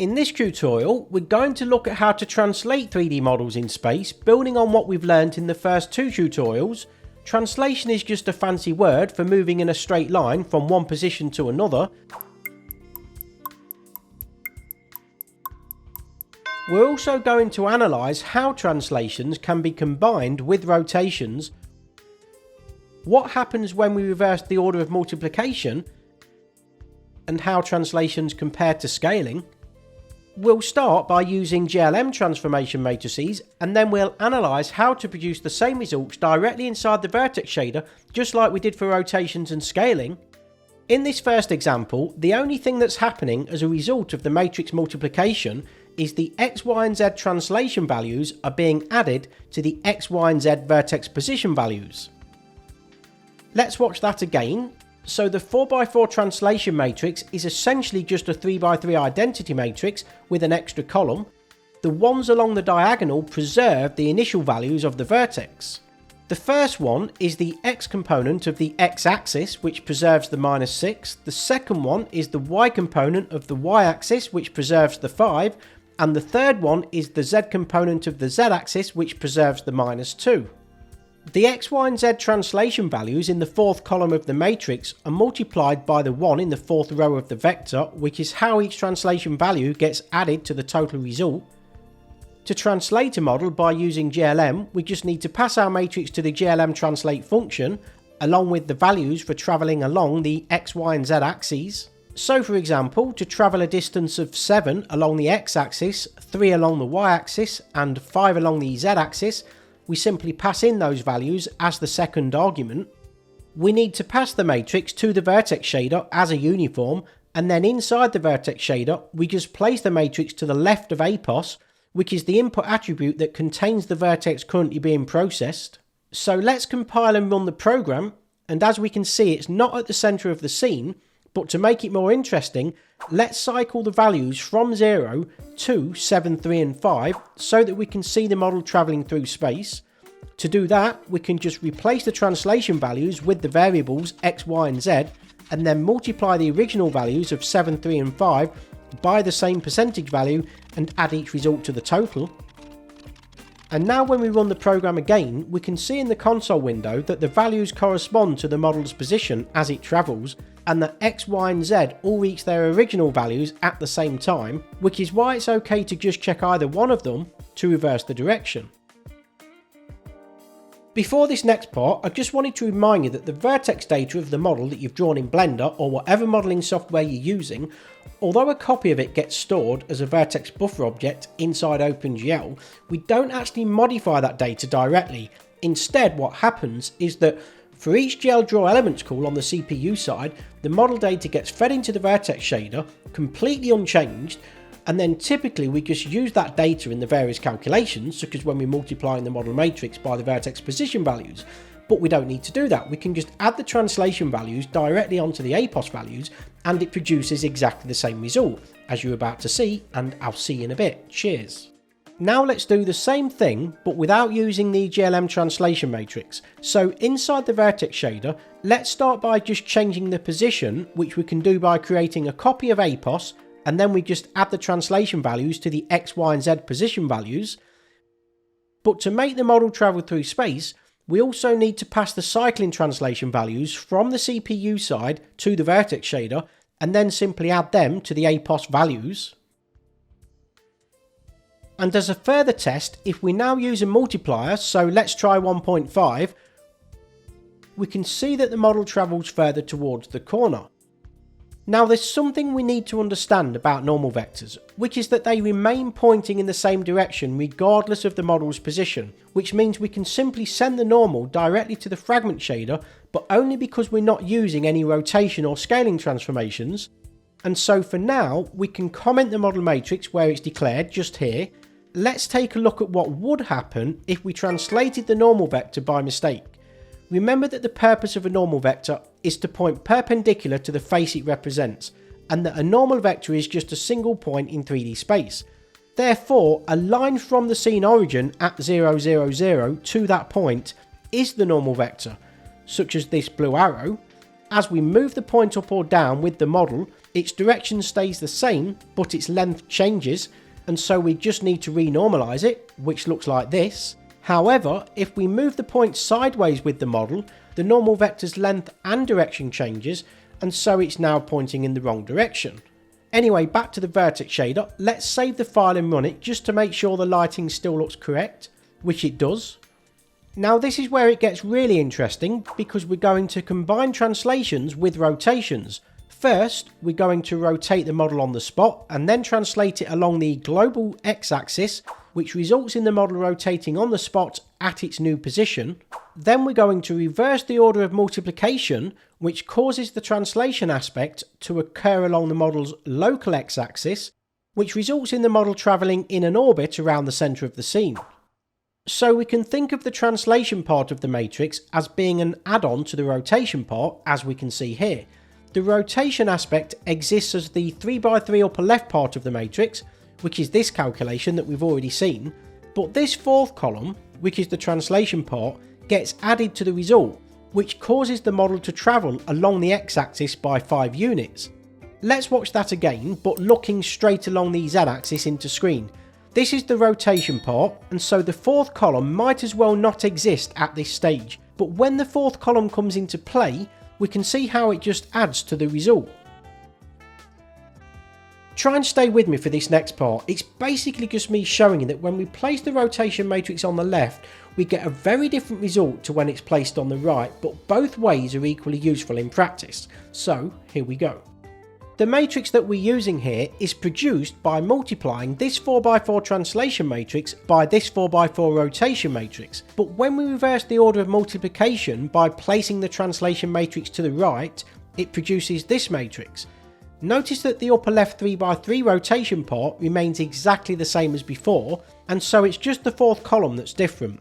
In this tutorial, we're going to look at how to translate 3D models in space, building on what we've learned in the first two tutorials. Translation is just a fancy word for moving in a straight line from one position to another. We're also going to analyse how translations can be combined with rotations, what happens when we reverse the order of multiplication, and how translations compare to scaling. We'll start by using GLM transformation matrices, and then we'll analyse how to produce the same results directly inside the vertex shader, just like we did for rotations and scaling. In this first example, the only thing that's happening as a result of the matrix multiplication is the X, Y and Z translation values are being added to the X, Y and Z vertex position values. Let's watch that again. So the 4x4 translation matrix is essentially just a 3x3 identity matrix with an extra column. The ones along the diagonal preserve the initial values of the vertex. The first one is the X component of the X axis, which preserves the -6. The second one is the Y component of the Y axis, which preserves the 5. And the third one is the Z component of the Z axis, which preserves the -2. The X, Y and Z translation values in the fourth column of the matrix are multiplied by the 1 in the fourth row of the vector, which is how each translation value gets added to the total result. To translate a model by using GLM, we just need to pass our matrix to the GLM translate function, along with the values for travelling along the X, Y and Z axes. So for example, to travel a distance of 7 along the X axis, 3 along the Y axis and 5 along the Z axis, we simply pass in those values as the second argument. We need to pass the matrix to the vertex shader as a uniform, and then inside the vertex shader we just place the matrix to the left of APOS, which is the input attribute that contains the vertex currently being processed. So let's compile and run the program, and as we can see it's not at the centre of the scene, but to make it more interesting, let's cycle the values from 0 to 7, 3 and 5 so that we can see the model travelling through space. To do that, we can just replace the translation values with the variables X, Y and Z, and then multiply the original values of 7, 3 and 5 by the same percentage value and add each result to the total. And now when we run the program again, we can see in the console window that the values correspond to the model's position as it travels, and that X, Y and Z all reach their original values at the same time, which is why it's okay to just check either one of them to reverse the direction. Before this next part, I just wanted to remind you that the vertex data of the model that you've drawn in Blender or whatever modelling software you're using, although a copy of it gets stored as a vertex buffer object inside OpenGL, we don't actually modify that data directly. Instead, what happens is that for each GL draw elements call on the CPU side, the model data gets fed into the vertex shader completely unchanged, and then typically we just use that data in the various calculations, such as when we're multiplying the model matrix by the vertex position values. But we don't need to do that, we can just add the translation values directly onto the APOS values and it produces exactly the same result, as you're about to see, and I'll see you in a bit. Cheers. Now let's do the same thing, but without using the GLM translation matrix. So inside the vertex shader, let's start by just changing the position, which we can do by creating a copy of APOS, and then we just add the translation values to the X, Y and Z position values. But to make the model travel through space, we also need to pass the cycling translation values from the CPU side to the vertex shader, and then simply add them to the APOS values. And as a further test, if we now use a multiplier, so let's try 1.5, we can see that the model travels further towards the corner. Now there's something we need to understand about normal vectors, which is that they remain pointing in the same direction regardless of the model's position, which means we can simply send the normal directly to the fragment shader, but only because we're not using any rotation or scaling transformations. And so for now, we can comment the model matrix where it's declared, just here. Let's take a look at what would happen if we translated the normal vector by mistake. Remember that the purpose of a normal vector is to point perpendicular to the face it represents, and that a normal vector is just a single point in 3D space. Therefore, a line from the scene origin at 0, 0, 0 to that point is the normal vector, such as this blue arrow. as we move the point up or down with the model, its direction stays the same, but its length changes, and so we just need to renormalize it, which looks like this. However, if we move the point sideways with the model, the normal vector's length and direction changes, and so it's now pointing in the wrong direction. Anyway, back to the vertex shader. Let's save the file and run it just to make sure the lighting still looks correct, which it does. Now this is where it gets really interesting, because we're going to combine translations with rotations. First, we're going to rotate the model on the spot and then translate it along the global x-axis, which results in the model rotating on the spot at its new position. Then we're going to reverse the order of multiplication, which causes the translation aspect to occur along the model's local x-axis, which results in the model travelling in an orbit around the centre of the scene. So we can think of the translation part of the matrix as being an add-on to the rotation part, as we can see here. The rotation aspect exists as the 3x3 upper left part of the matrix, which is this calculation that we've already seen, but this fourth column, which is the translation part, gets added to the result, which causes the model to travel along the x-axis by 5 units. Let's watch that again, but looking straight along the z-axis into screen. This is the rotation part, and so the fourth column might as well not exist at this stage, but when the fourth column comes into play, we can see how it just adds to the result. Try and stay with me for this next part. It's basically just me showing you that when we place the rotation matrix on the left, we get a very different result to when it's placed on the right, but both ways are equally useful in practice. So here we go. The matrix that we're using here is produced by multiplying this 4x4 translation matrix by this 4x4 rotation matrix, but when we reverse the order of multiplication by placing the translation matrix to the right, it produces this matrix. Notice that the upper left 3x3 rotation part remains exactly the same as before, and so it's just the fourth column that's different.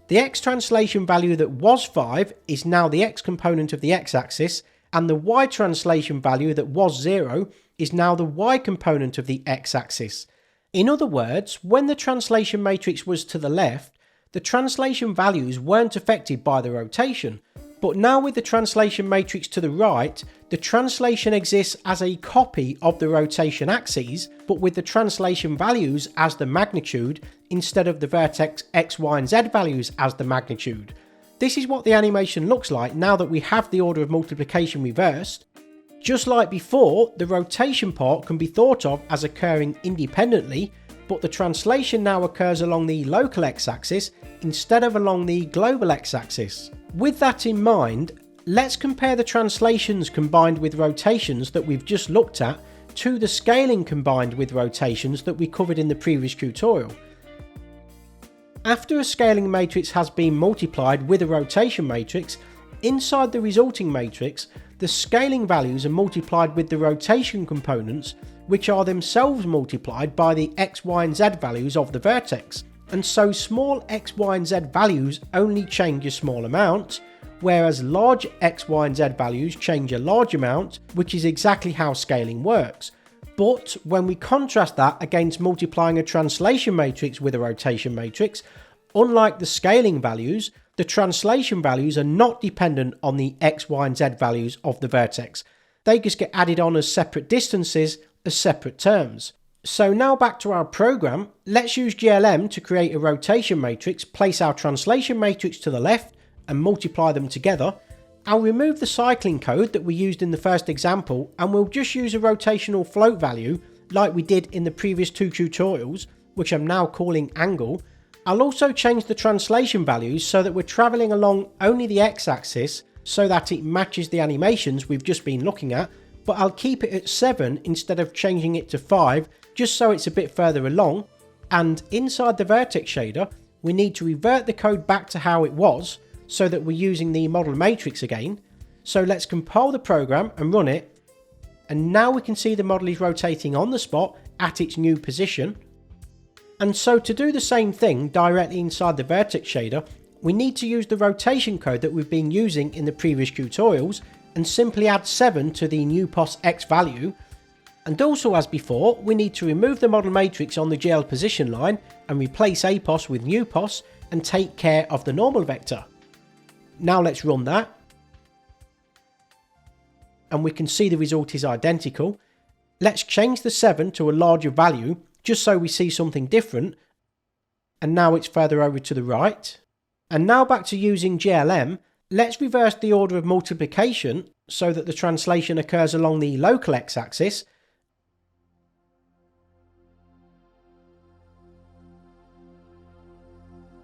The x translation value that was 5 is now the x component of the x-axis, and the y translation value that was 0 is now the y component of the x-axis. In other words, when the translation matrix was to the left, the translation values weren't affected by the rotation, but now with the translation matrix to the right, the translation exists as a copy of the rotation axes, but with the translation values as the magnitude instead of the vertex x, y and z values as the magnitude. This is what the animation looks like now that we have the order of multiplication reversed. Just like before, the rotation part can be thought of as occurring independently, but the translation now occurs along the local x-axis instead of along the global x-axis. With that in mind, let's compare the translations combined with rotations that we've just looked at to the scaling combined with rotations that we covered in the previous tutorial. After a scaling matrix has been multiplied with a rotation matrix, inside the resulting matrix, the scaling values are multiplied with the rotation components, which are themselves multiplied by the x, y and z values of the vertex. And so small x, y and z values only change a small amount, whereas large x, y and z values change a large amount, which is exactly how scaling works. But when we contrast that against multiplying a translation matrix with a rotation matrix, unlike the scaling values, the translation values are not dependent on the x, y and z values of the vertex. They just get added on as separate distances, as separate terms. So now back to our program, let's use GLM to create a rotation matrix, place our translation matrix to the left and multiply them together. I'll remove the cycling code that we used in the first example, and we'll just use a rotational float value like we did in the previous 2 tutorials, which I'm now calling angle. I'll also change the translation values so that we're travelling along only the x-axis so that it matches the animations we've just been looking at, but I'll keep it at 7 instead of changing it to 5, just so it's a bit further along. And inside the vertex shader, we need to revert the code back to how it was, so that we're using the model matrix again. So let's compile the program and run it. And now we can see the model is rotating on the spot at its new position. And so to do the same thing directly inside the vertex shader, we need to use the rotation code that we've been using in the previous tutorials and simply add 7 to the new pos x value. And also as before, we need to remove the model matrix on the GL position line and replace apos with new pos and take care of the normal vector. Now let's run that. and we can see the result is identical. Let's change the 7 to a larger value just so we see something different, and now it's further over to the right. And now back to using GLM, let's reverse the order of multiplication so that the translation occurs along the local x-axis.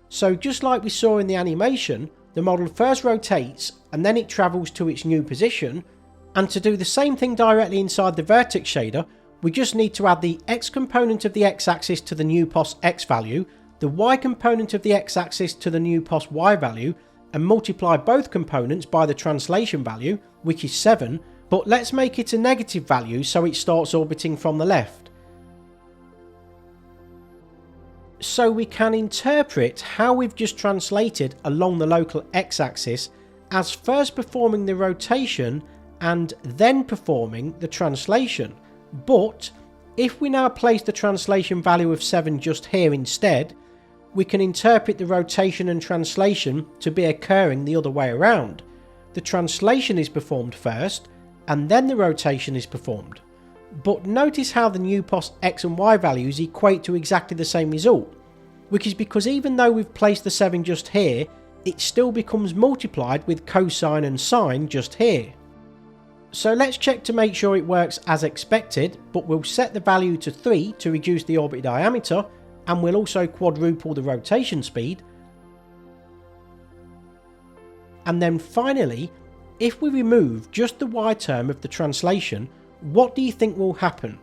So just like we saw in the animation, the model first rotates and then it travels to its new position, and to do the same thing directly inside the vertex shader, we just need to add the x component of the x-axis to the new pos x value, the y component of the x-axis to the new pos y value, and multiply both components by the translation value, which is 7, but let's make it a negative value so it starts orbiting from the left. So we can interpret how we've just translated along the local x-axis as first performing the rotation and then performing the translation. But if we now place the translation value of 7 just here instead, we can interpret the rotation and translation to be occurring the other way around. The translation is performed first, and then the rotation is performed. But notice how the new pos x and y values equate to exactly the same result, which is because even though we've placed the 7 just here, it still becomes multiplied with cosine and sine just here. So let's check to make sure it works as expected, but we'll set the value to 3 to reduce the orbit diameter, and we'll also quadruple the rotation speed. And then finally, if we remove just the y term of the translation, what do you think will happen?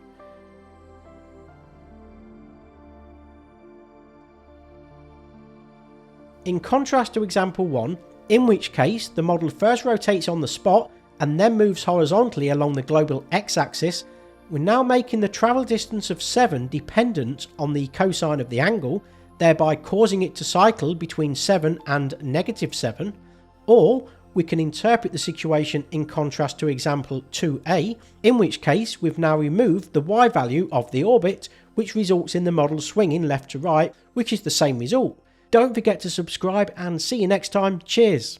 In contrast to example 1, in which case the model first rotates on the spot and then moves horizontally along the global x-axis, we're now making the travel distance of 7 dependent on the cosine of the angle, thereby causing it to cycle between 7 and -7, or we can interpret the situation in contrast to example 2a, in which case we've now removed the y value of the orbit, which results in the model swinging left to right, which is the same result. Don't forget to subscribe and see you next time. Cheers!